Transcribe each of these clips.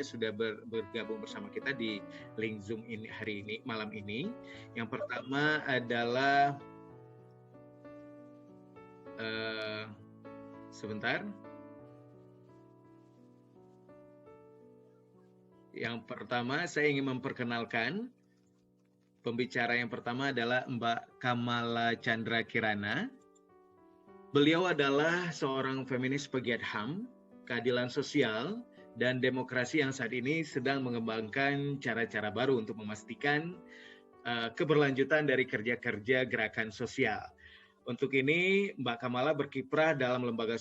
sudah bergabung bersama kita di link Zoom ini hari ini, malam ini. Yang pertama adalah sebentar. Yang pertama saya ingin memperkenalkan pembicara yang pertama adalah Mbak Kamala Chandra Kirana. Beliau adalah seorang feminis pegiat HAM, keadilan sosial, dan demokrasi yang saat ini sedang mengembangkan cara-cara baru untuk memastikan keberlanjutan dari kerja-kerja gerakan sosial. Untuk ini, Mbak Kamala berkiprah dalam lembaga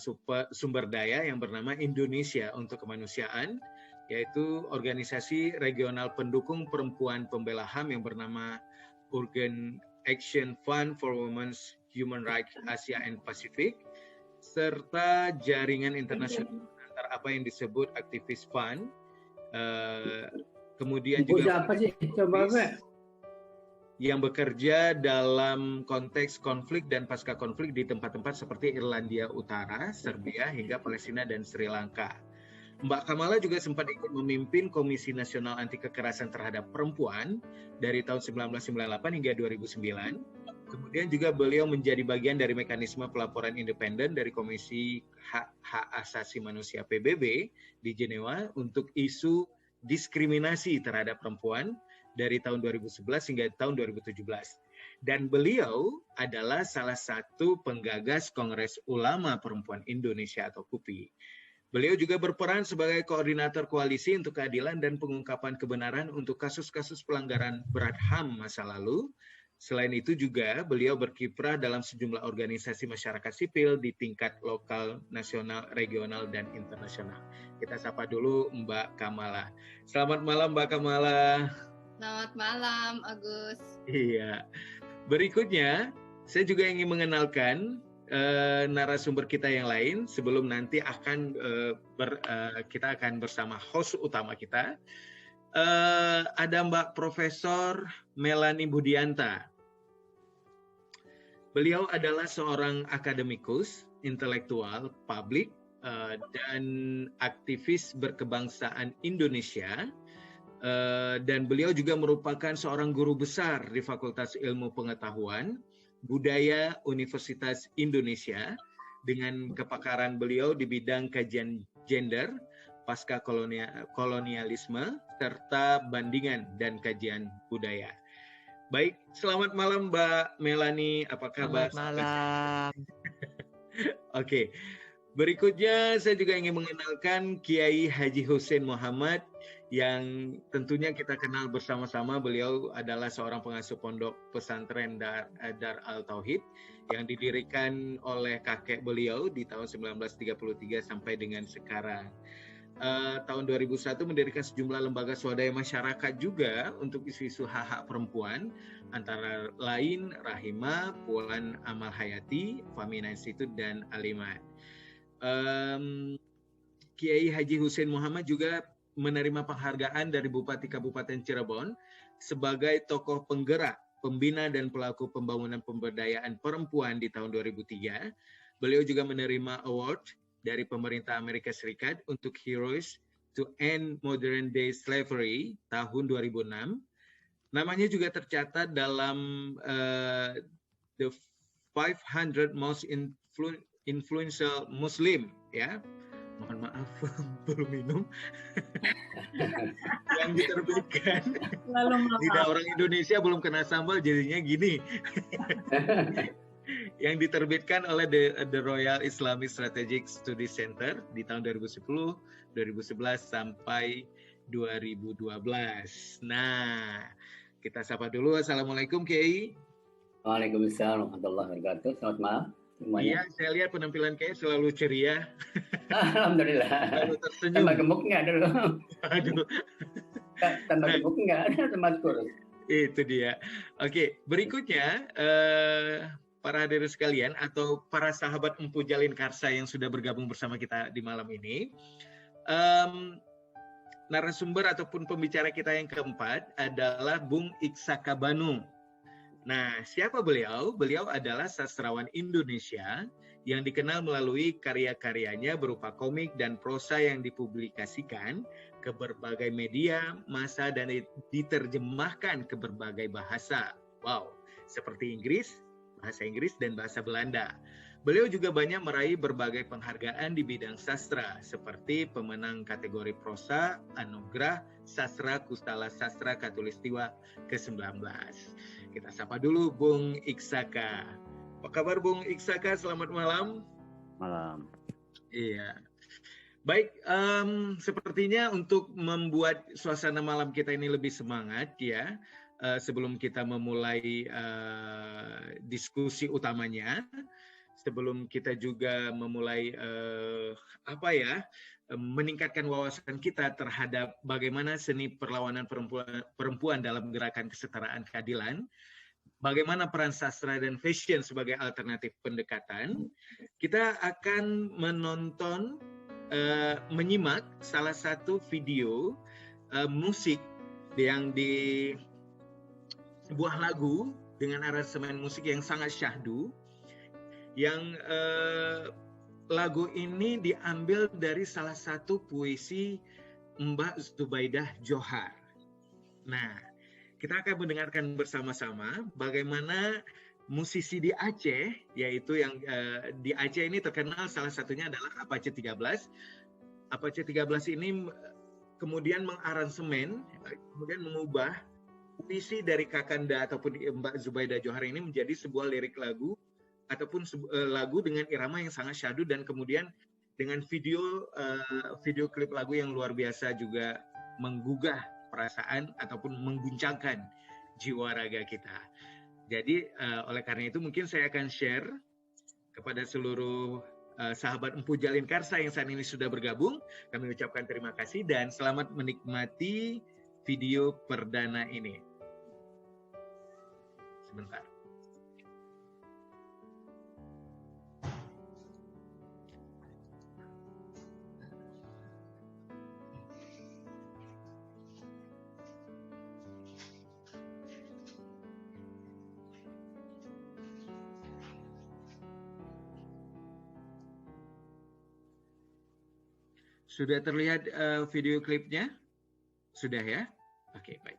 sumber daya yang bernama Indonesia untuk Kemanusiaan, yaitu organisasi regional pendukung perempuan pembela HAM yang bernama Urgent Action Fund for Women's Human Rights Asia and Pacific, serta jaringan internasional antar apa yang disebut Activist Fund. Kemudian juga apa sih? Coba yang bekerja dalam konteks konflik dan pasca konflik di tempat-tempat seperti Irlandia Utara, Serbia, hingga Palestina dan Sri Lanka. Mbak Kamala juga sempat ikut memimpin Komisi Nasional Anti Kekerasan Terhadap Perempuan dari tahun 1998 hingga 2009. Kemudian juga beliau menjadi bagian dari mekanisme pelaporan independen dari Komisi Hak Asasi Manusia PBB di Jenewa untuk isu diskriminasi terhadap perempuan dari tahun 2011 hingga tahun 2017. Dan beliau adalah salah satu penggagas Kongres Ulama Perempuan Indonesia atau KUPI. Beliau juga berperan sebagai koordinator koalisi untuk keadilan dan pengungkapan kebenaran untuk kasus-kasus pelanggaran berat HAM masa lalu. Selain itu juga beliau berkiprah dalam sejumlah organisasi masyarakat sipil di tingkat lokal, nasional, regional, dan internasional. Kita sapa dulu Mbak Kamala. Selamat malam Mbak Kamala. Selamat malam Agus. Iya. Berikutnya saya juga ingin mengenalkan narasumber kita yang lain sebelum nanti akan kita akan bersama host utama kita. Ada Mbak Profesor Melanie Budianta. Beliau adalah seorang akademikus, intelektual, publik, dan aktivis berkebangsaan Indonesia. Dan beliau juga merupakan seorang guru besar di Fakultas Ilmu Pengetahuan Budaya Universitas Indonesia dengan kepakaran beliau di bidang kajian gender, pasca kolonialisme, serta bandingan dan kajian budaya. Baik, selamat malam Mbak Melanie, apa kabar? Selamat malam. Oke, berikutnya saya juga ingin mengenalkan Kiai Haji Hussein Muhammad yang tentunya kita kenal bersama-sama. Beliau adalah seorang pengasuh pondok pesantren Dar Al-Tauhid yang didirikan oleh kakek beliau di tahun 1933 sampai dengan sekarang. Tahun 2001 mendirikan sejumlah lembaga swadaya masyarakat juga untuk isu-isu hak-hak perempuan, antara lain Rahima, Puan Amal Hayati, Famina Institute, dan Alimat. Kiai Haji Hussein Muhammad juga menerima penghargaan dari Bupati Kabupaten Cirebon sebagai tokoh penggerak, pembina, dan pelaku pembangunan pemberdayaan perempuan di tahun 2003. Beliau juga menerima award dari pemerintah Amerika Serikat untuk Heroes to End Modern Day Slavery tahun 2006. Namanya juga tercatat dalam The 500 Most Influential Muslim, ya. Mohon maaf belum minum. Yang diterbitkan lidah orang Indonesia belum kena sambal jadinya gini. Yang diterbitkan oleh The Royal Islamic Strategic Study Center di tahun 2010, 2011 sampai 2012. Nah, kita sapa dulu. Assalamualaikum Kiai. Waalaikumsalam warahmatullahi wabarakatuh. Selamat malam semuanya. Iya, saya lihat penampilan Kiai selalu ceria. Alhamdulillah. Selalu tersenyum. Tambah gemuk nggak dulu? Aduh. Tambah gemuk nggak? Tambah kurus. Itu dia. Oke, berikutnya para hadirin sekalian atau para sahabat Empu Jalin Karsa yang sudah bergabung bersama kita di malam ini. Narasumber ataupun pembicara kita yang keempat adalah Bung Iksaka Banu. Nah, siapa beliau? Beliau adalah sastrawan Indonesia yang dikenal melalui karya-karyanya berupa komik dan prosa yang dipublikasikan ke berbagai media, massa, dan diterjemahkan ke berbagai bahasa. Wow, seperti Inggris, bahasa Inggris, dan bahasa Belanda. Beliau juga banyak meraih berbagai penghargaan di bidang sastra, seperti pemenang kategori prosa, anugerah, sastra, Kustala Sastra Katulistiwa ke-19. Kita sapa dulu Bung Iksaka. Apa kabar Bung Iksaka? Selamat malam. Malam. Iya. Baik, sepertinya untuk membuat suasana malam kita ini lebih semangat ya, sebelum kita memulai diskusi utamanya, sebelum kita juga memulai meningkatkan wawasan kita terhadap bagaimana seni perlawanan perempuan dalam gerakan kesetaraan keadilan, bagaimana peran sastra dan fashion sebagai alternatif pendekatan, kita akan menyimak salah satu video musik yang di sebuah lagu dengan aransemen musik yang sangat syahdu, yang lagu ini diambil dari salah satu puisi Mbak Zubaidah Johar. Nah, kita akan mendengarkan bersama-sama bagaimana musisi di Aceh, yaitu yang di Aceh ini terkenal salah satunya adalah Apache 13. Apache 13 ini kemudian mengaransemen, kemudian mengubah puisi dari Kakanda ataupun Mbak Zubaidah Johar ini menjadi sebuah lirik lagu ataupun lagu dengan irama yang sangat syahdu, dan kemudian dengan video klip lagu yang luar biasa juga menggugah perasaan ataupun mengguncangkan jiwa raga kita. Jadi oleh karena itu mungkin saya akan share kepada seluruh sahabat Empu Jalin Karsa yang saat ini sudah bergabung. Kami ucapkan terima kasih dan selamat menikmati video perdana ini. Sebentar. Sudah terlihat video klipnya? Sudah ya? Oke, baik.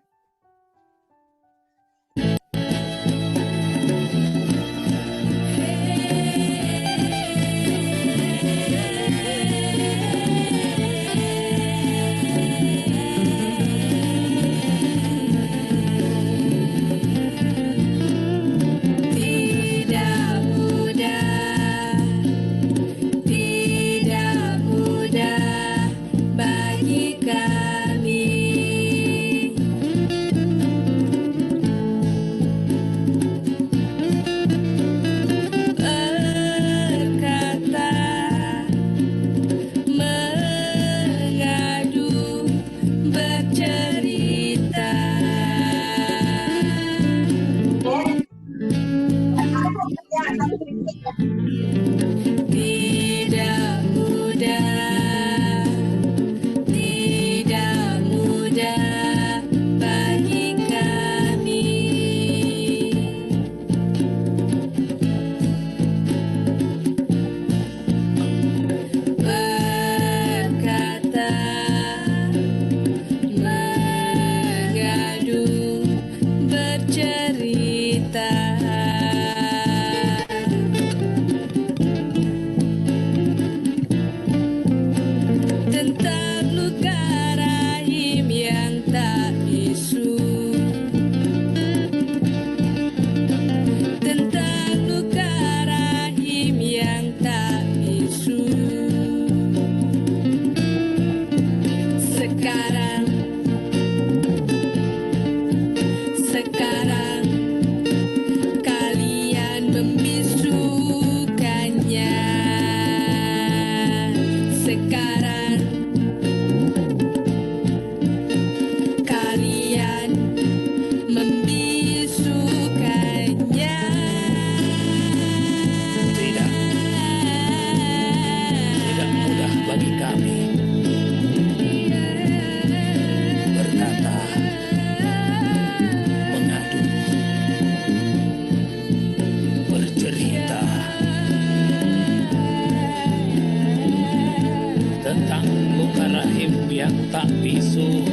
luka rahim yang tak bisu.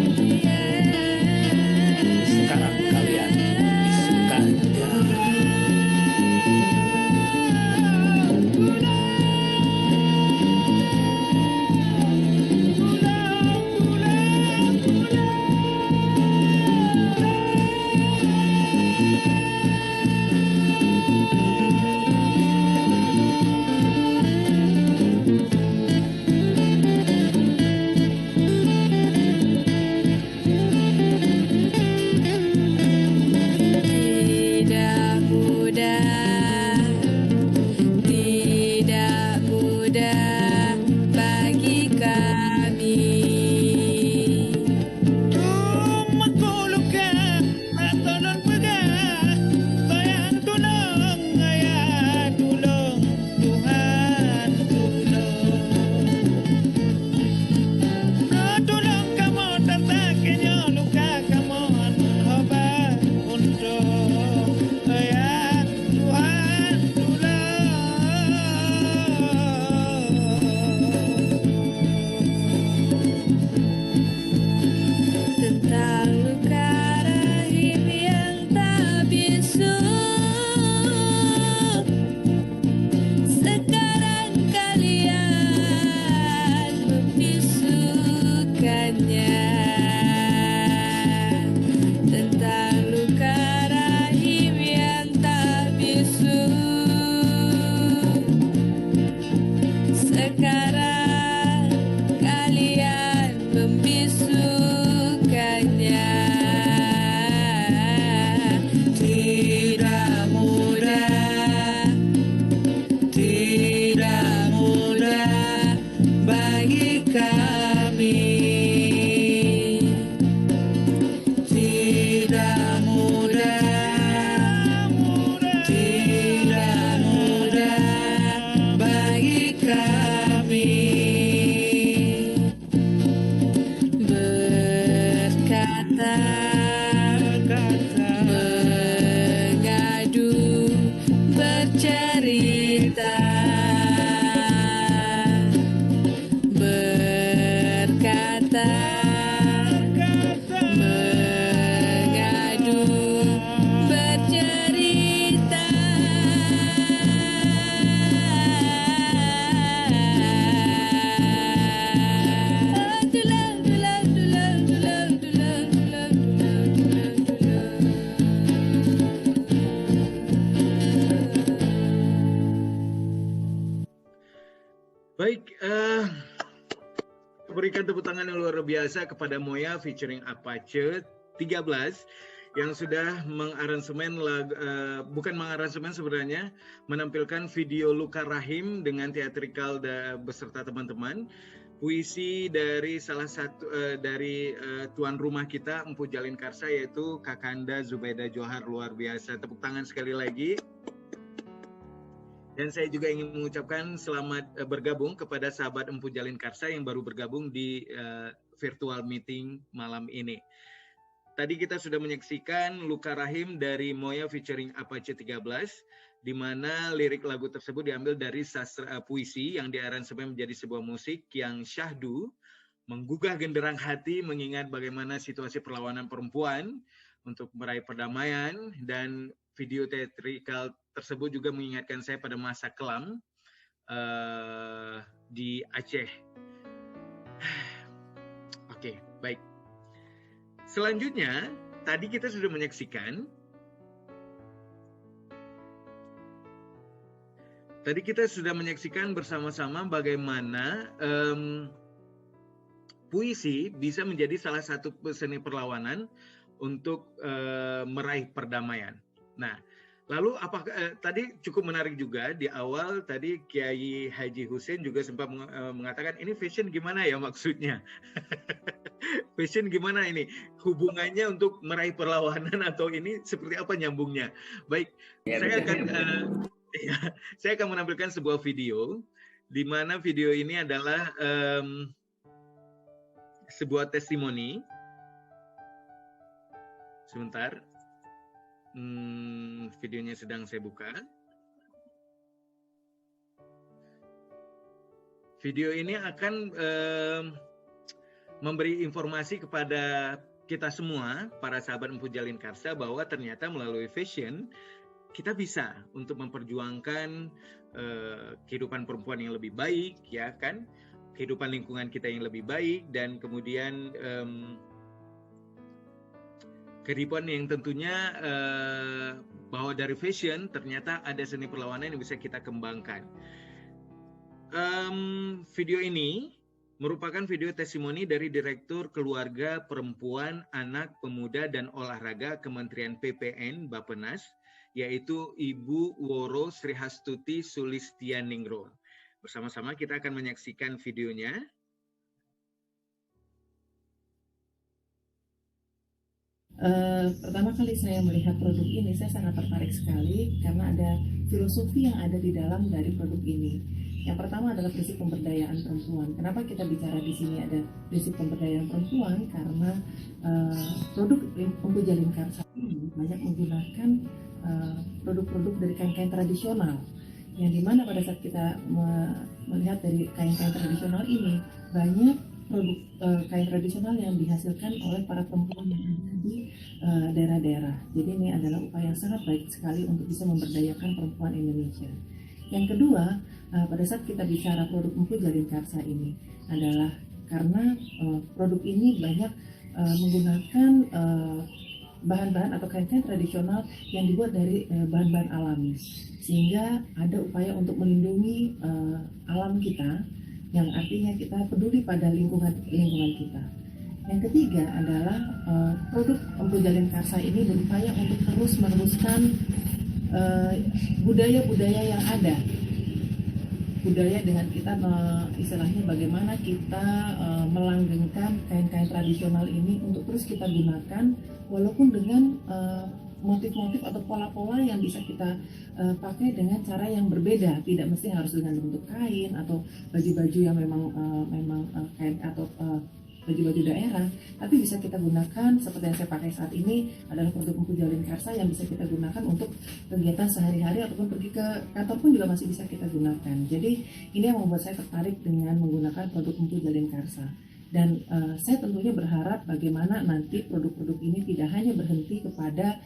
Sekarang kalian bisukannya. Baik, berikan tepuk tangan yang luar biasa kepada Moya featuring Apache 13 yang sudah mengaransemen bukan mengaransemen sebenarnya, menampilkan video Luka Rahim dengan teatrikal beserta teman-teman. Puisi dari salah satu dari tuan rumah kita Empu Jalin Karsa, yaitu Kakanda Zubaida Johar. Luar biasa, tepuk tangan sekali lagi. Dan saya juga ingin mengucapkan selamat bergabung kepada sahabat Empu Jalin Karsa yang baru bergabung di virtual meeting malam ini. Tadi kita sudah menyaksikan Luka Rahim dari Moya featuring Apache 13, di mana lirik lagu tersebut diambil dari sastra puisi yang diaransemen menjadi sebuah musik yang syahdu, menggugah genderang hati mengingat bagaimana situasi perlawanan perempuan untuk meraih perdamaian, dan video teatrikal tersebut juga mengingatkan saya pada masa kelam di Aceh. Oke, baik. Selanjutnya, tadi kita sudah menyaksikan bersama-sama bagaimana puisi bisa menjadi salah satu seni perlawanan untuk meraih perdamaian. Nah, lalu apakah tadi cukup menarik juga di awal tadi Kiai Haji Hussein juga sempat mengatakan ini fashion gimana ya maksudnya? Fashion gimana ini? Hubungannya untuk meraih perlawanan atau ini seperti apa nyambungnya? Baik, ya, saya akan menampilkan sebuah video di mana video ini adalah sebuah testimoni. Sebentar. Videonya sedang saya buka. Video ini akan memberi informasi kepada kita semua, para sahabat Empu Jalin Karsa, bahwa ternyata melalui fashion kita bisa untuk memperjuangkan kehidupan perempuan yang lebih baik, ya kan, kehidupan lingkungan kita yang lebih baik, dan kemudian kehidupan yang tentunya bahwa dari fashion ternyata ada seni perlawanan yang bisa kita kembangkan. Video ini merupakan video testimoni dari Direktur Keluarga, Perempuan, Anak, Pemuda, dan Olahraga Kementerian PPN Bappenas, yaitu Ibu Woro Srihastuti Sulistianingro. Bersama-sama kita akan menyaksikan videonya. Pertama kali saya melihat produk ini, saya sangat tertarik sekali karena ada filosofi yang ada di dalam dari produk ini. Yang pertama adalah prinsip pemberdayaan perempuan. Kenapa kita bicara di sini ada prinsip pemberdayaan perempuan? Karena produk Empu Jalin Karsa ini banyak menggunakan produk-produk dari kain-kain tradisional, yang dimana pada saat kita melihat dari kain-kain tradisional ini, banyak produk kain tradisional yang dihasilkan oleh para perempuan yang ada di daerah-daerah. Jadi ini adalah upaya yang sangat baik sekali untuk bisa memberdayakan perempuan Indonesia. Yang kedua, pada saat kita bicara produk Empu Jalin Karsa ini adalah karena produk ini banyak menggunakan bahan-bahan atau kain-kain tradisional yang dibuat dari bahan-bahan alami, sehingga ada upaya untuk melindungi alam kita, yang artinya kita peduli pada lingkungan kita. Yang ketiga adalah produk Empu Jalin Karsa ini berupaya untuk terus meneruskan budaya-budaya yang ada. Budaya dengan kita istilahnya bagaimana kita melanggengkan kain-kain tradisional ini untuk terus kita gunakan, walaupun dengan motif-motif atau pola-pola yang bisa kita pakai dengan cara yang berbeda, tidak mesti harus dengan bentuk kain atau baju-baju yang memang kain atau baju-baju daerah, tapi bisa kita gunakan seperti yang saya pakai saat ini adalah produk Empu Jalin Karsa yang bisa kita gunakan untuk kegiatan sehari-hari ataupun pergi ke kantor pun juga masih bisa kita gunakan. Jadi ini yang membuat saya tertarik dengan menggunakan produk Empu Jalin Karsa. Dan saya tentunya berharap bagaimana nanti produk-produk ini tidak hanya berhenti kepada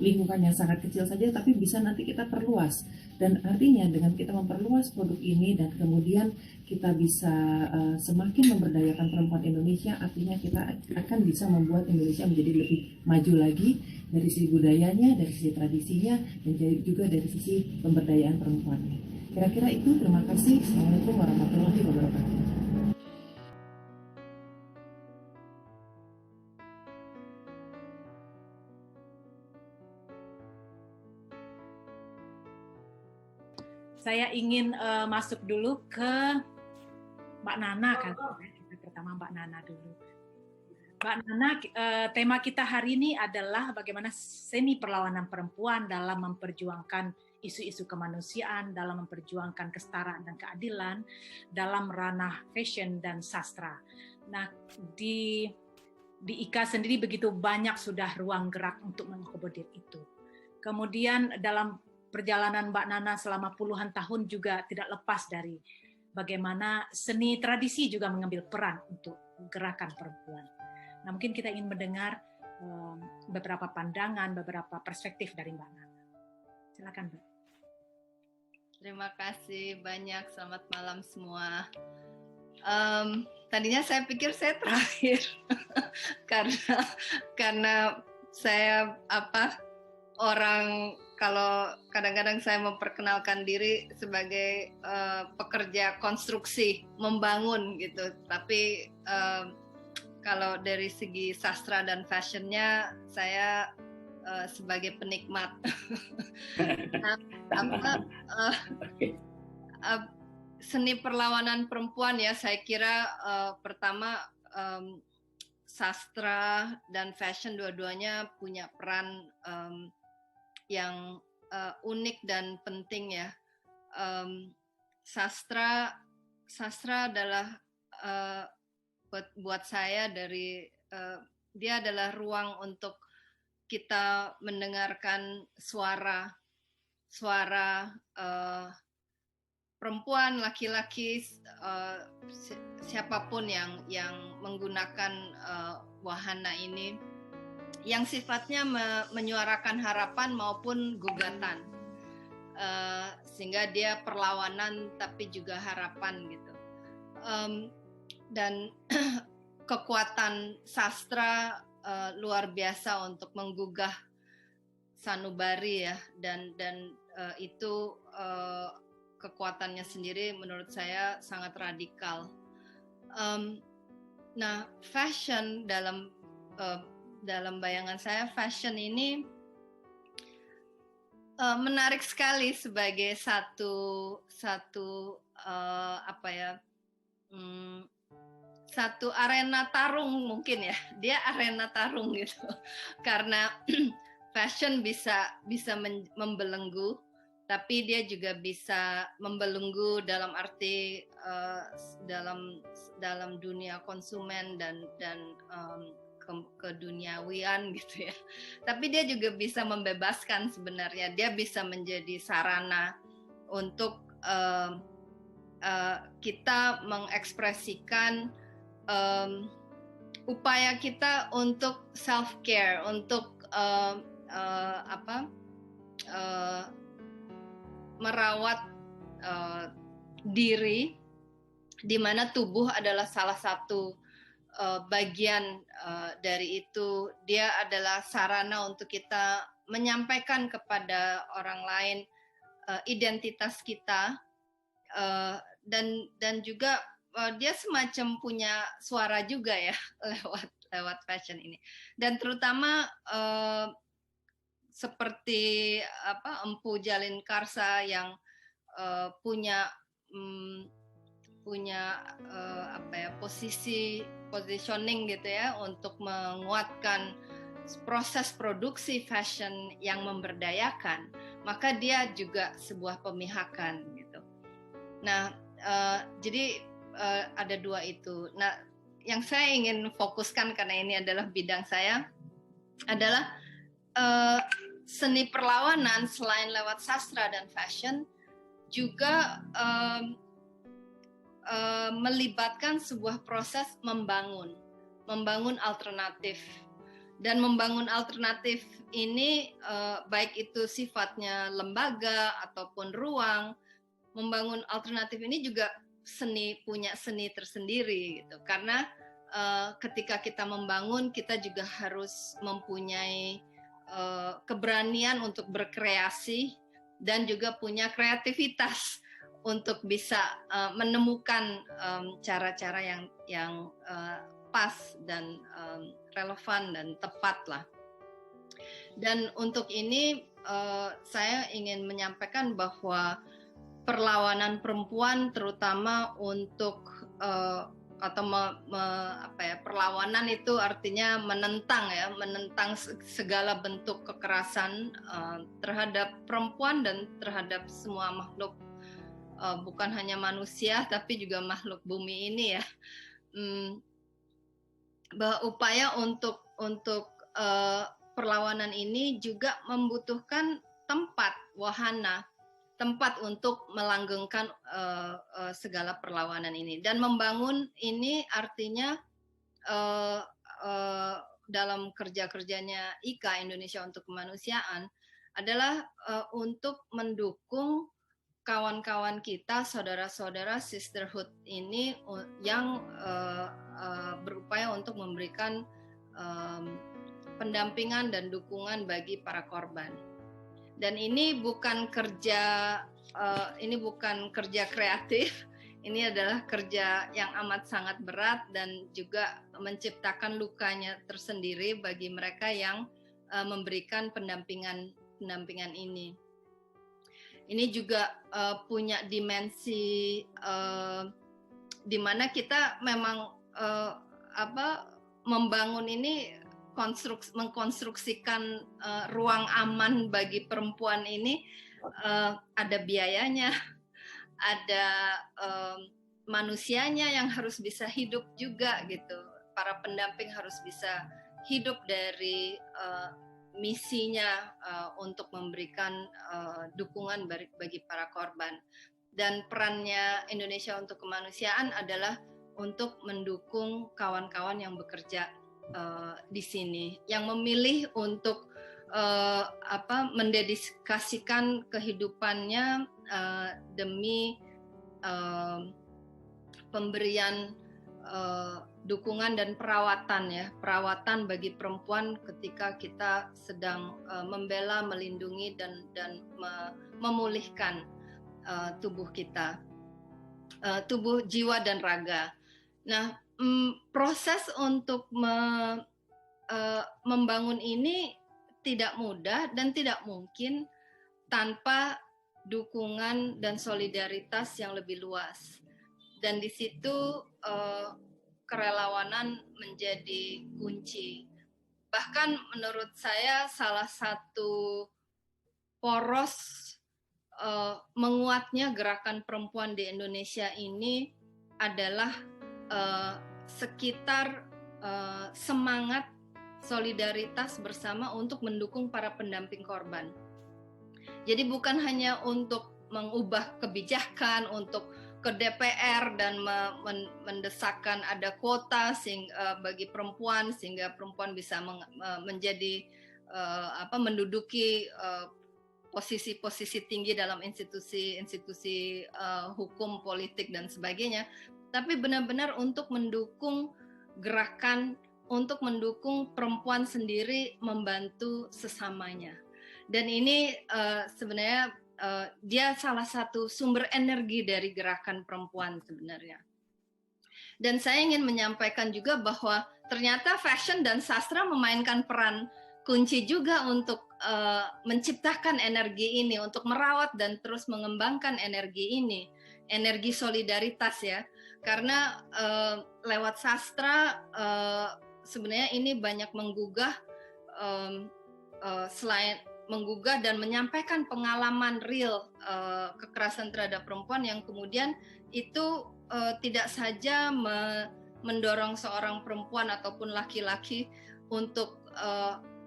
lingkungan yang sangat kecil saja, tapi bisa nanti kita perluas. Dan artinya dengan kita memperluas produk ini dan kemudian kita bisa semakin memberdayakan perempuan Indonesia, artinya kita akan bisa membuat Indonesia menjadi lebih maju lagi dari sisi budayanya, dari sisi tradisinya, dan juga dari sisi pemberdayaan perempuannya. Kira-kira itu. Terima kasih. Assalamualaikum warahmatullahi wabarakatuh. Saya ingin masuk dulu ke Mbak Nana kan. Kita pertama Mbak Nana dulu. Mbak Nana, tema kita hari ini adalah bagaimana seni perlawanan perempuan dalam memperjuangkan isu-isu kemanusiaan, dalam memperjuangkan kesetaraan dan keadilan dalam ranah fashion dan sastra. Nah, di IKA sendiri begitu banyak sudah ruang gerak untuk mengakomodir itu. Kemudian dalam perjalanan Mbak Nana selama puluhan tahun juga tidak lepas dari bagaimana seni tradisi juga mengambil peran untuk gerakan perempuan. Nah, mungkin kita ingin mendengar beberapa pandangan, beberapa perspektif dari Mbak Nana. Silakan, Mbak. Terima kasih banyak. Selamat malam semua. Tadinya saya pikir saya terakhir karena saya orang, kalau kadang-kadang saya memperkenalkan diri sebagai pekerja konstruksi, membangun gitu. Tapi kalau dari segi sastra dan fashionnya, saya sebagai penikmat. Seni perlawanan perempuan ya, saya kira pertama sastra dan fashion dua-duanya punya peran yang unik dan penting ya. Sastra adalah buat saya dia adalah ruang untuk kita mendengarkan suara perempuan, laki-laki, siapapun yang menggunakan wahana ini, yang sifatnya menyuarakan harapan maupun gugatan, sehingga dia perlawanan tapi juga harapan gitu. Dan kekuatan sastra luar biasa untuk menggugah sanubari ya, dan itu kekuatannya sendiri menurut saya sangat radikal. Nah, fashion dalam bayangan saya, fashion ini menarik sekali sebagai satu satu arena tarung mungkin ya. Dia arena tarung gitu. Karena fashion bisa membelenggu, tapi dia juga bisa membelenggu dalam arti dalam dunia konsumen dan keduniawian gitu ya. Tapi dia juga bisa membebaskan sebenarnya. Dia bisa menjadi sarana untuk kita mengekspresikan upaya kita untuk self care, untuk merawat diri, di mana tubuh adalah salah satu bagian dari itu. Dia adalah sarana untuk kita menyampaikan kepada orang lain identitas kita, dan juga dia semacam punya suara juga ya lewat fashion ini. Dan terutama seperti Empu Jalin Karsa yang punya positioning gitu ya, untuk menguatkan proses produksi fashion yang memberdayakan, maka dia juga sebuah pemihakan gitu. Nah, jadi ada dua itu. Nah, yang saya ingin fokuskan karena ini adalah bidang saya adalah seni perlawanan selain lewat sastra dan fashion juga melibatkan sebuah proses membangun alternatif. Dan membangun alternatif ini baik itu sifatnya lembaga ataupun ruang, membangun alternatif ini juga punya seni tersendiri gitu. Karena ketika kita membangun, kita juga harus mempunyai keberanian untuk berkreasi dan juga punya kreativitas untuk bisa menemukan cara-cara yang pas dan relevan dan tepat lah. Dan untuk ini saya ingin menyampaikan bahwa perlawanan perempuan, terutama untuk perlawanan itu artinya menentang segala bentuk kekerasan terhadap perempuan dan terhadap semua makhluk, bukan hanya manusia tapi juga makhluk bumi ini ya. Bahwa upaya untuk perlawanan ini juga membutuhkan wahana, tempat untuk melanggengkan segala perlawanan ini. Dan membangun ini artinya dalam kerja-kerjanya IKA, Indonesia untuk Kemanusiaan, adalah untuk mendukung kawan-kawan kita, saudara-saudara sisterhood ini yang berupaya untuk memberikan pendampingan dan dukungan bagi para korban. Dan ini bukan kerja kreatif, ini adalah kerja yang amat sangat berat dan juga menciptakan lukanya tersendiri bagi mereka yang memberikan pendampingan ini. Ini juga punya dimensi di mana kita memang membangun ini, mengkonstruksikan ruang aman bagi perempuan ini, ada biayanya, ada manusianya yang harus bisa hidup juga gitu. Para pendamping harus bisa hidup dari misinya untuk memberikan dukungan bagi para korban. dan perannya Indonesia untuk Kemanusiaan adalah untuk mendukung kawan-kawan yang bekerja di sini, yang memilih untuk mendedikasikan kehidupannya demi pemberian dukungan dan perawatan bagi perempuan ketika kita sedang membela, melindungi dan memulihkan tubuh kita, tubuh, jiwa dan raga. Nah, proses untuk membangun ini tidak mudah dan tidak mungkin tanpa dukungan dan solidaritas yang lebih luas. Dan di situ kerelawanan menjadi kunci. Bahkan menurut saya salah satu poros menguatnya gerakan perempuan di Indonesia ini adalah sekitar semangat solidaritas bersama untuk mendukung para pendamping korban. Jadi bukan hanya untuk mengubah kebijakan, untuk ke DPR dan mendesakkan ada kuota bagi perempuan sehingga perempuan bisa menjadi menduduki posisi-posisi tinggi dalam institusi hukum, politik dan sebagainya, tapi benar-benar untuk mendukung gerakan, untuk mendukung perempuan sendiri membantu sesamanya. Dan ini sebenarnya dia salah satu sumber energi dari gerakan perempuan sebenarnya. Dan saya ingin menyampaikan juga bahwa ternyata fashion dan sastra memainkan peran kunci juga untuk menciptakan energi ini, untuk merawat dan terus mengembangkan energi ini, energi solidaritas ya. Karena lewat sastra sebenarnya ini banyak menggugah selain menggugah dan menyampaikan pengalaman real kekerasan terhadap perempuan yang kemudian itu tidak saja mendorong seorang perempuan ataupun laki-laki untuk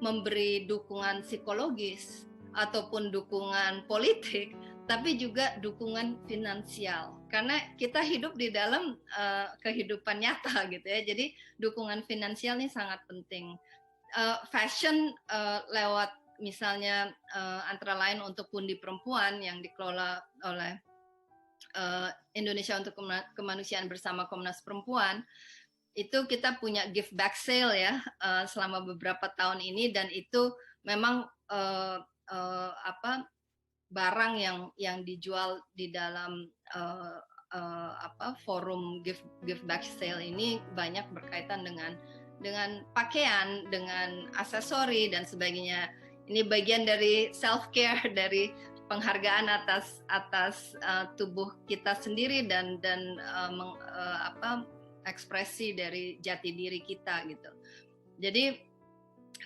memberi dukungan psikologis ataupun dukungan politik, tapi juga dukungan finansial. Karena kita hidup di dalam kehidupan nyata gitu ya, jadi dukungan finansial ini sangat penting. Fashion lewat misalnya antara lain untuk pundi perempuan yang dikelola oleh Indonesia untuk Kemanusiaan bersama Komnas Perempuan, itu kita punya give back sale ya selama beberapa tahun ini, dan itu memang barang yang dijual di dalam forum give back sale ini banyak berkaitan dengan pakaian, dengan aksesori dan sebagainya. Ini bagian dari self care, dari penghargaan atas tubuh kita sendiri dan ekspresi dari jati diri kita gitu. Jadi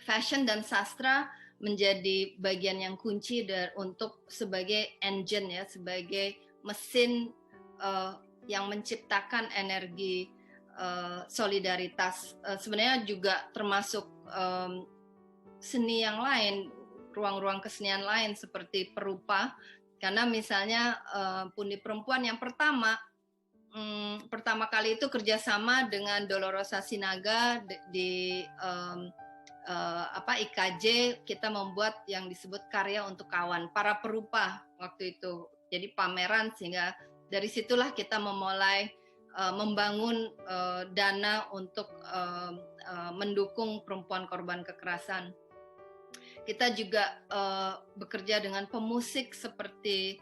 fashion dan sastra menjadi bagian yang kunci untuk sebagai engine ya, sebagai mesin yang menciptakan energi solidaritas. Sebenarnya juga termasuk seni yang lain, ruang-ruang kesenian lain seperti perupa, karena misalnya pundi perempuan yang pertama kali itu kerjasama dengan Dolorosa Sinaga di IKJ, kita membuat yang disebut karya untuk kawan, para perupa waktu itu. Jadi pameran, sehingga dari situlah kita memulai membangun dana untuk mendukung perempuan korban kekerasan. Kita juga bekerja dengan pemusik seperti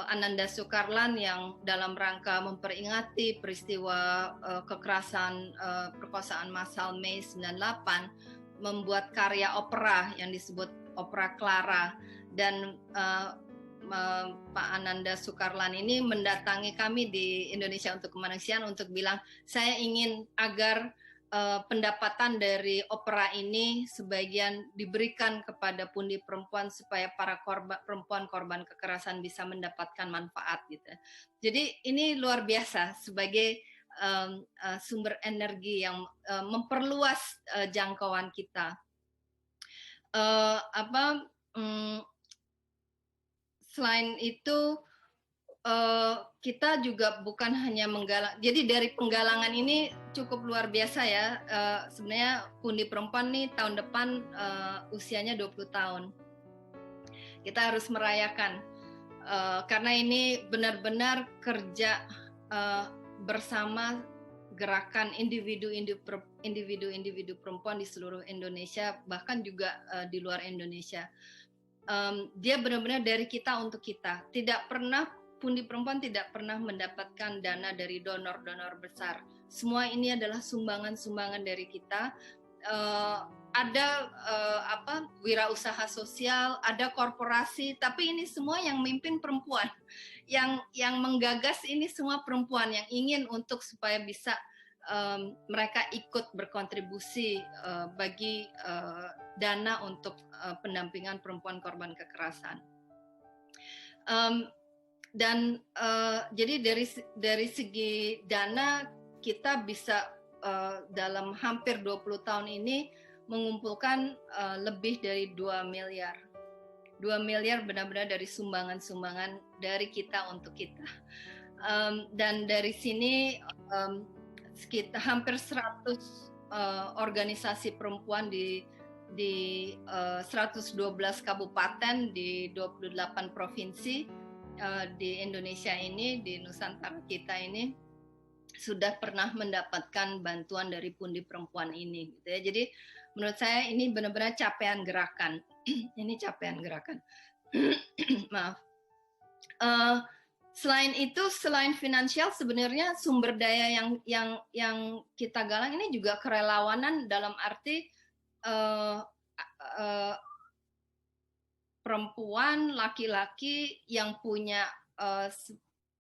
Ananda Sukarlan yang dalam rangka memperingati peristiwa kekerasan perkosaan massal Mei 98 membuat karya opera yang disebut opera Clara, dan Pak Ananda Sukarlan ini mendatangi kami di Indonesia untuk Kemanusiaan untuk bilang, saya ingin agar pendapatan dari opera ini sebagian diberikan kepada pundi perempuan supaya para perempuan korban kekerasan bisa mendapatkan manfaat gitu. Jadi ini luar biasa sebagai sumber energi yang memperluas jangkauan kita. Selain itu kita juga bukan hanya menggalang. Jadi dari penggalangan ini cukup luar biasa ya. Sebenarnya Pundi Perempuan nih tahun depan usianya 20 tahun. Kita harus merayakan karena ini benar-benar kerja bersama gerakan individu-individu perempuan di seluruh Indonesia, bahkan juga di luar Indonesia. Dia benar-benar dari kita untuk kita. Tidak pernah Pundi Perempuan tidak pernah mendapatkan dana dari donor-donor besar. Semua ini adalah sumbangan-sumbangan dari kita. Ada wirausaha sosial, ada korporasi, tapi ini semua yang mimpin perempuan, yang menggagas ini semua perempuan yang ingin untuk supaya bisa mereka ikut berkontribusi bagi dana untuk pendampingan perempuan korban kekerasan. Dan jadi dari segi dana kita bisa dalam hampir 20 tahun ini mengumpulkan lebih dari 2 miliar. 2 miliar benar-benar dari sumbangan-sumbangan dari kita untuk kita. Dan dari sini sekitar hampir 100 organisasi perempuan di 112 kabupaten di 28 provinsi di Indonesia ini, di Nusantara kita ini sudah pernah mendapatkan bantuan dari Pundi Perempuan ini, gitu ya. Jadi menurut saya ini benar-benar capaian gerakan. Ini capaian gerakan. Maaf. Selain itu, selain finansial, sebenarnya sumber daya yang kita galang ini juga kerelawanan dalam arti perempuan, laki-laki yang punya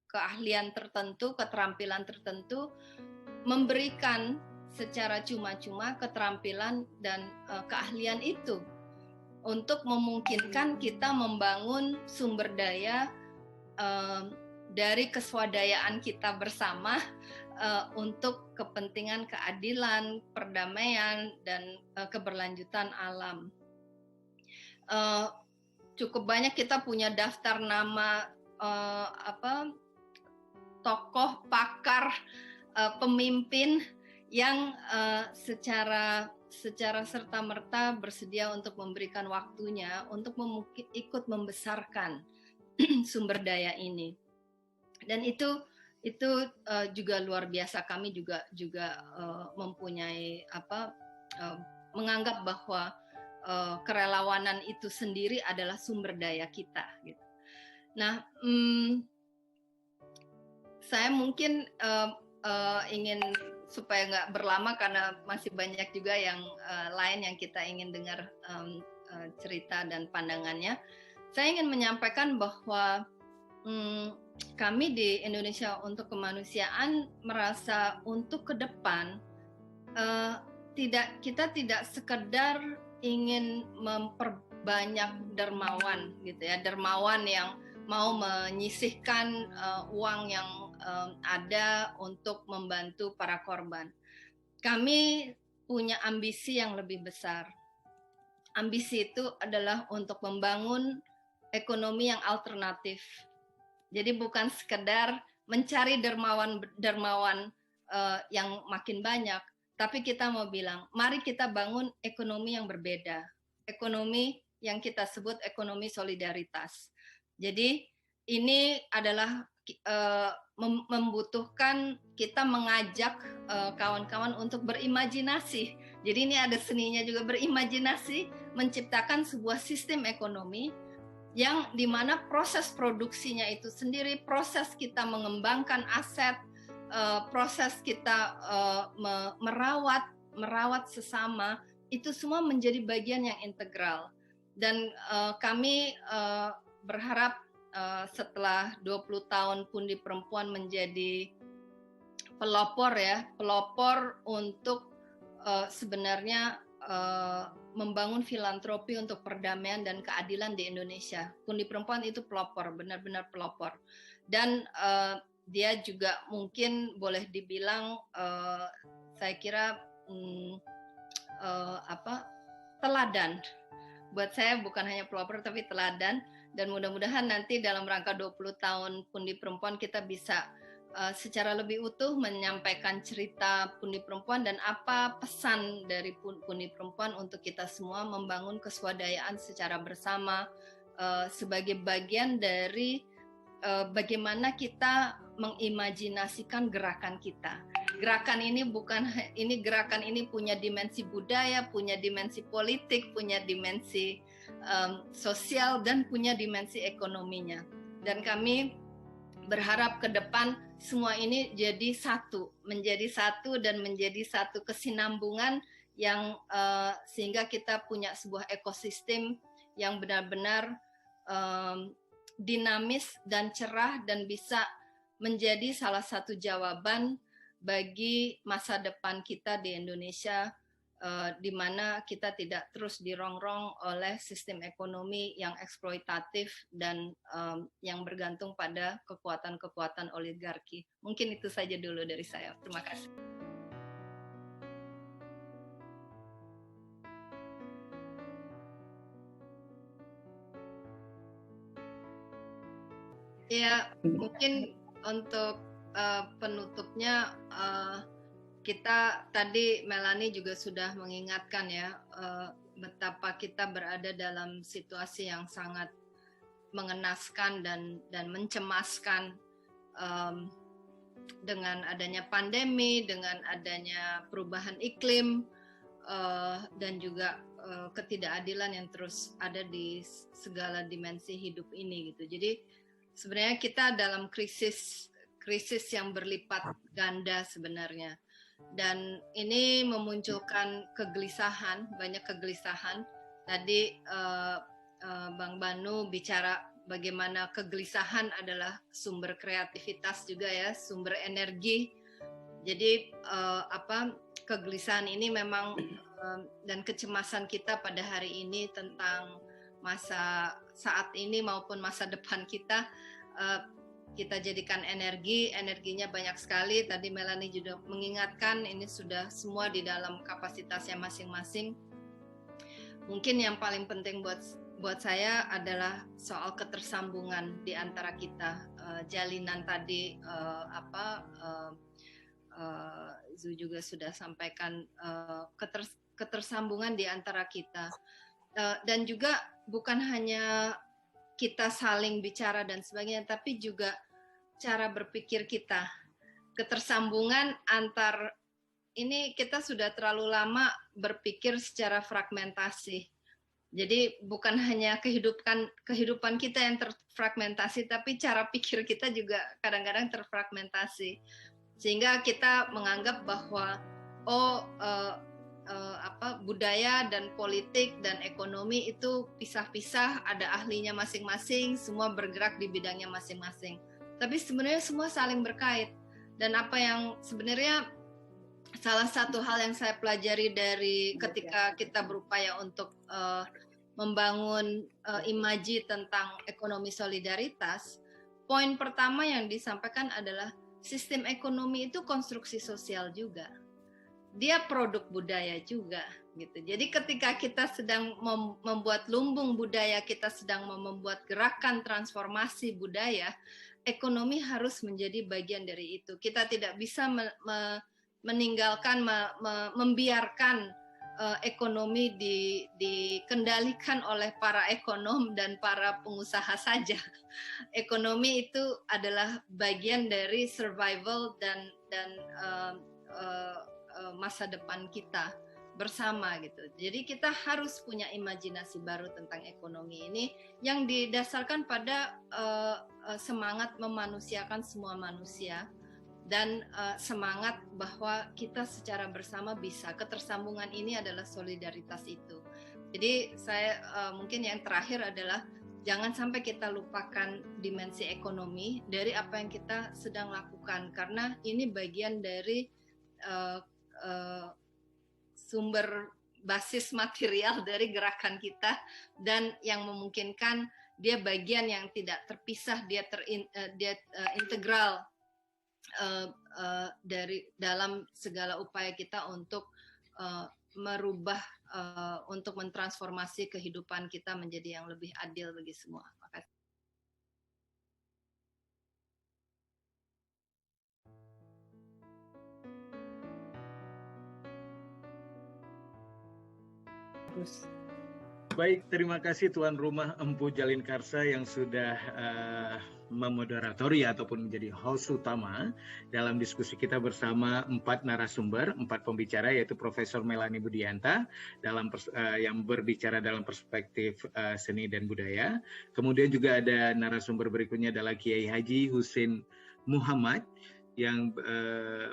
keahlian tertentu, keterampilan tertentu, memberikan secara cuma-cuma keterampilan dan keahlian itu untuk memungkinkan kita membangun sumber daya dari keswadayaan kita bersama untuk kepentingan keadilan, perdamaian, dan keberlanjutan alam. Cukup banyak kita punya daftar nama tokoh, pakar, pemimpin yang secara serta-merta bersedia untuk memberikan waktunya untuk ikut membesarkan sumber daya ini. Dan itu juga luar biasa. Kami juga mempunyai menganggap bahwa kerelawanan itu sendiri adalah sumber daya kita, gitu. Nah, saya mungkin ingin supaya nggak berlama karena masih banyak juga yang lain yang kita ingin dengar cerita dan pandangannya. Saya ingin menyampaikan bahwa kami di Indonesia untuk Kemanusiaan merasa untuk ke depan kita tidak sekedar ingin memperbanyak dermawan, gitu ya, dermawan yang mau menyisihkan uang yang ada untuk membantu para korban. Kami punya ambisi yang lebih besar. Ambisi itu adalah untuk membangun ekonomi yang alternatif. Jadi bukan sekedar mencari dermawan yang makin banyak, tapi kita mau bilang, mari kita bangun ekonomi yang berbeda. Ekonomi yang kita sebut ekonomi solidaritas. Jadi ini adalah membutuhkan kita mengajak kawan-kawan untuk berimajinasi. Jadi ini ada seninya juga, berimajinasi, menciptakan sebuah sistem ekonomi yang dimana proses produksinya itu sendiri, proses kita mengembangkan aset, proses kita merawat sesama, itu semua menjadi bagian yang integral. Dan kami berharap setelah 20 tahun Pundi Perempuan menjadi pelopor untuk sebenarnya membangun filantropi untuk perdamaian dan keadilan di Indonesia. Pundi Perempuan itu pelopor, benar-benar pelopor. Dan dia juga mungkin boleh dibilang saya kira teladan. Buat saya bukan hanya pelopor tapi teladan dan mudah-mudahan nanti dalam rangka 20 tahun Pundi Perempuan kita bisa secara lebih utuh menyampaikan cerita Pundi Perempuan dan apa pesan dari Pundi Perempuan untuk kita semua membangun keswadayaan secara bersama sebagai bagian dari bagaimana kita mengimajinasikan gerakan kita. Gerakan ini gerakan ini punya dimensi budaya, punya dimensi politik, punya dimensi sosial dan punya dimensi ekonominya. Dan kami berharap ke depan semua ini menjadi satu dan menjadi satu kesinambungan yang sehingga kita punya sebuah ekosistem yang benar-benar dinamis dan cerah dan bisa menjadi salah satu jawaban bagi masa depan kita di Indonesia, di mana kita tidak terus dirongrong oleh sistem ekonomi yang eksploitatif dan yang bergantung pada kekuatan-kekuatan oligarki. Mungkin itu saja dulu dari saya. Terima kasih. Ya, mungkin untuk penutupnya kita tadi Melanie juga sudah mengingatkan ya betapa kita berada dalam situasi yang sangat mengenaskan dan mencemaskan dengan adanya pandemi, dengan adanya perubahan iklim dan juga ketidakadilan yang terus ada di segala dimensi hidup ini gitu. Jadi sebenarnya kita dalam krisis yang berlipat ganda sebenarnya, dan ini memunculkan kegelisahan, banyak kegelisahan. Tadi Bang Banu bicara bagaimana kegelisahan adalah sumber kreativitas juga ya, sumber energi. Jadi kegelisahan ini memang dan kecemasan kita pada hari ini tentang masa saat ini maupun masa depan kita jadikan energinya banyak sekali. Tadi Melanie juga mengingatkan ini sudah semua di dalam kapasitasnya masing-masing. Mungkin yang paling penting buat saya adalah soal ketersambungan di antara kita, jalinan tadi Zu juga sudah sampaikan ketersambungan di antara kita. Dan juga bukan hanya kita saling bicara dan sebagainya, tapi juga cara berpikir kita. Ketersambungan antar ini kita sudah terlalu lama berpikir secara fragmentasi. Jadi bukan hanya kehidupan kita yang terfragmentasi, tapi cara pikir kita juga kadang-kadang terfragmentasi. Sehingga kita menganggap bahwa budaya dan politik dan ekonomi itu pisah-pisah, ada ahlinya masing-masing, semua bergerak di bidangnya masing-masing. Tapi sebenarnya semua saling berkait. Dan apa yang sebenarnya salah satu hal yang saya pelajari dari ketika kita berupaya untuk membangun imaji tentang ekonomi solidaritas, poin pertama yang disampaikan adalah sistem ekonomi itu konstruksi sosial juga. Dia produk budaya juga gitu. Jadi ketika kita sedang membuat lumbung budaya, kita sedang membuat gerakan transformasi budaya, ekonomi harus menjadi bagian dari itu. Kita tidak bisa meninggalkan, membiarkan ekonomi dikendalikan oleh para ekonom dan para pengusaha saja. Ekonomi itu adalah bagian dari survival dan masa depan kita bersama gitu. Jadi kita harus punya imajinasi baru tentang ekonomi ini yang didasarkan pada semangat memanusiakan semua manusia dan semangat bahwa kita secara bersama bisa. Ketersambungan ini adalah solidaritas itu. Jadi saya mungkin yang terakhir adalah jangan sampai kita lupakan dimensi ekonomi dari apa yang kita sedang lakukan, karena ini bagian dari sumber basis material dari gerakan kita dan yang memungkinkan dia bagian yang tidak terpisah, dia integral dari dalam segala upaya kita untuk merubah untuk mentransformasi kehidupan kita menjadi yang lebih adil bagi semua. Makasih. Baik, terima kasih tuan rumah Empu Jalin Karsa yang sudah memoderatori ataupun menjadi host utama dalam diskusi kita bersama 4 narasumber, 4 pembicara, yaitu Profesor Melanie Budianta yang berbicara dalam perspektif seni dan budaya. Kemudian juga ada narasumber berikutnya adalah Kiai Haji Husin Muhammad yang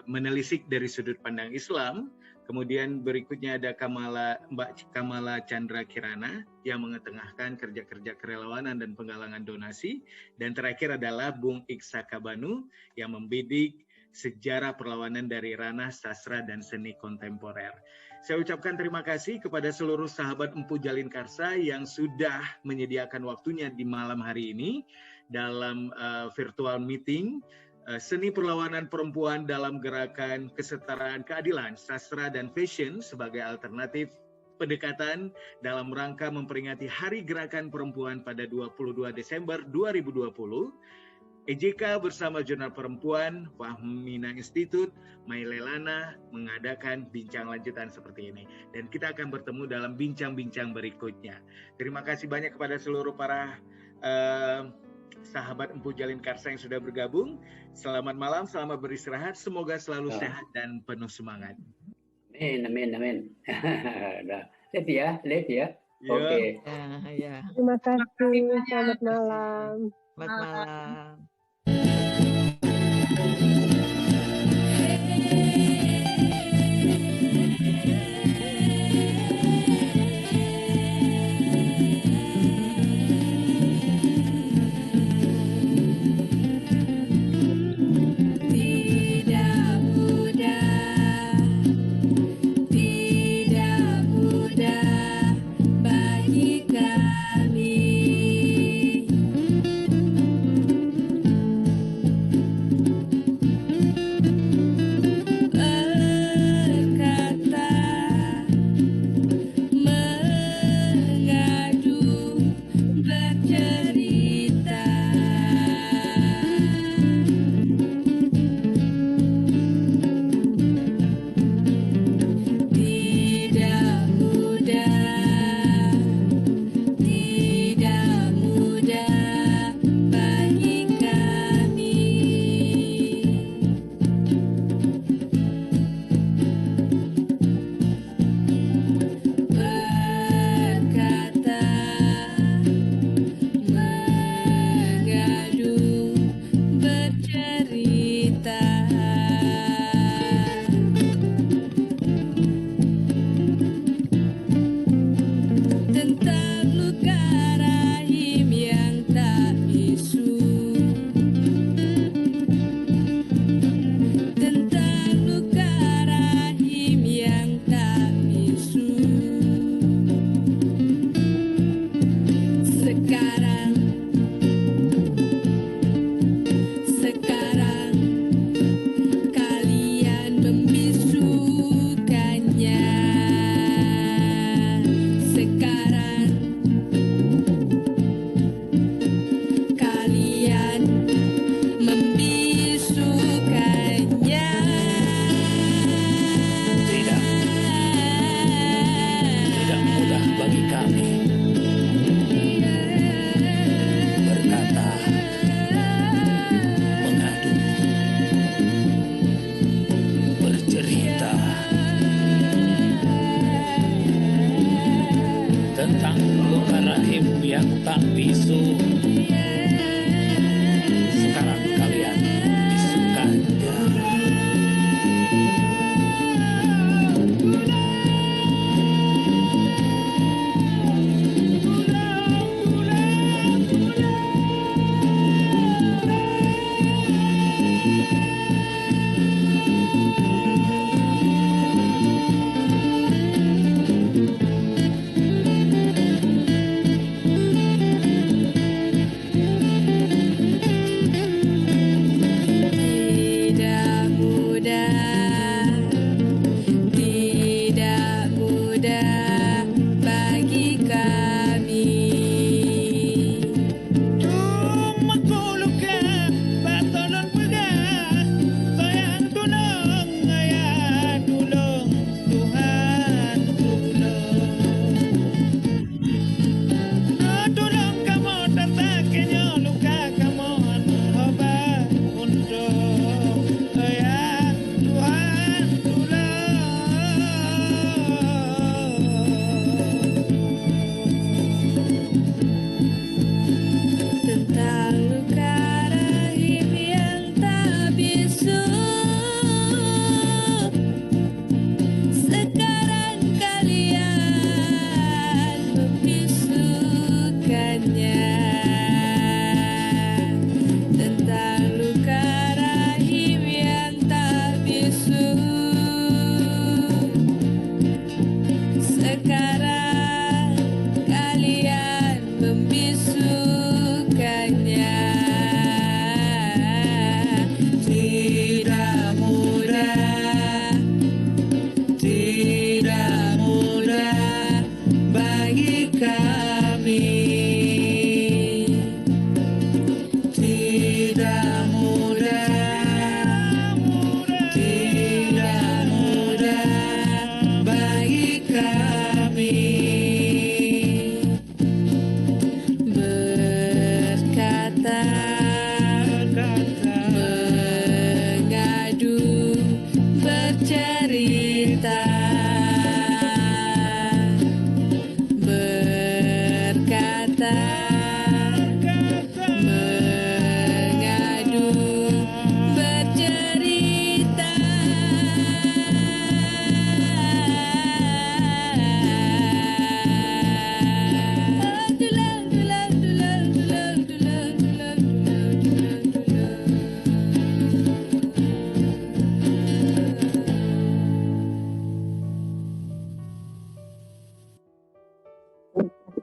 menelisik dari sudut pandang Islam. Kemudian berikutnya ada Mbak Kamala Chandra Kirana yang mengetengahkan kerja-kerja kerelawanan dan penggalangan donasi. Dan terakhir adalah Bung Iksa Kabanu yang membidik sejarah perlawanan dari ranah sastra dan seni kontemporer. Saya ucapkan terima kasih kepada seluruh sahabat Empu Jalin Karsa yang sudah menyediakan waktunya di malam hari ini dalam virtual meeting Seni Perlawanan Perempuan dalam Gerakan Kesetaraan Keadilan, Sastra dan Fashion sebagai alternatif pendekatan dalam rangka memperingati Hari Gerakan Perempuan pada 22 Desember 2020. EJK bersama Jurnal Perempuan, Fahmina Institute, Mailelana mengadakan bincang lanjutan seperti ini. Dan kita akan bertemu dalam bincang-bincang berikutnya. Terima kasih banyak kepada seluruh para sahabat Empu Jalin Karsa yang sudah bergabung. Selamat malam, selamat beristirahat. Semoga selalu sehat dan penuh semangat. Amin. Lihat ya. Oke. Ya. Terima kasih. Selamat malam. Selamat malam.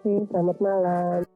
kasih. Selamat malam.